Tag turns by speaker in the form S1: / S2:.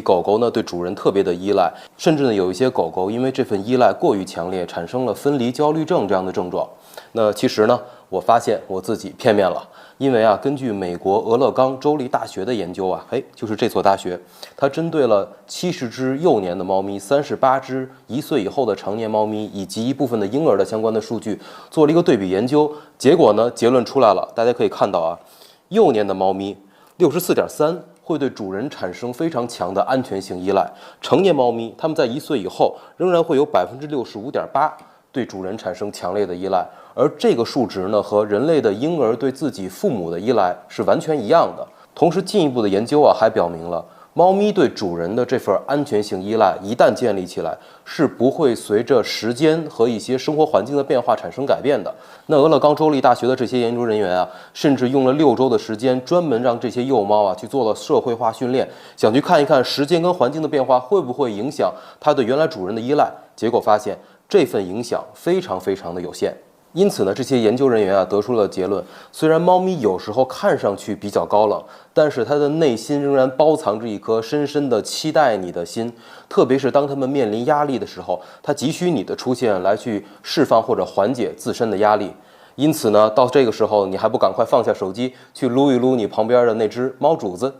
S1: 狗狗呢对主人特别的依赖，甚至呢有一些狗狗因为这份依赖过于强烈，产生了分离焦虑症这样的症状。那其实呢，我发现我自己片面了，因为根据美国俄勒冈州立大学的研究就是这所大学，它针对了70只幼年的猫咪、38只1岁以后的成年猫咪以及一部分的婴儿的相关的数据，做了一个对比研究。结果呢，结论出来了，大家可以看到幼年的猫咪64.3%会对主人产生非常强的安全性依赖，成年猫咪它们在1岁以后仍然会有65.8%对主人产生强烈的依赖，而这个数值呢和人类的婴儿对自己父母的依赖是完全一样的。同时，进一步的研究还表明了，猫咪对主人的这份安全性依赖一旦建立起来，是不会随着时间和一些生活环境的变化产生改变的。那俄勒冈州立大学的这些研究人员甚至用了6周的时间，专门让这些幼猫去做了社会化训练，想去看一看时间跟环境的变化会不会影响它对原来主人的依赖。结果发现这份影响非常的有限。因此呢，这些研究人员得出了结论：虽然猫咪有时候看上去比较高冷，但是它的内心仍然包藏着一颗深深的期待你的心。特别是当它们面临压力的时候，它急需你的出现来去释放或者缓解自身的压力。因此呢，到这个时候，你还不赶快放下手机，去撸一撸你旁边的那只猫主子？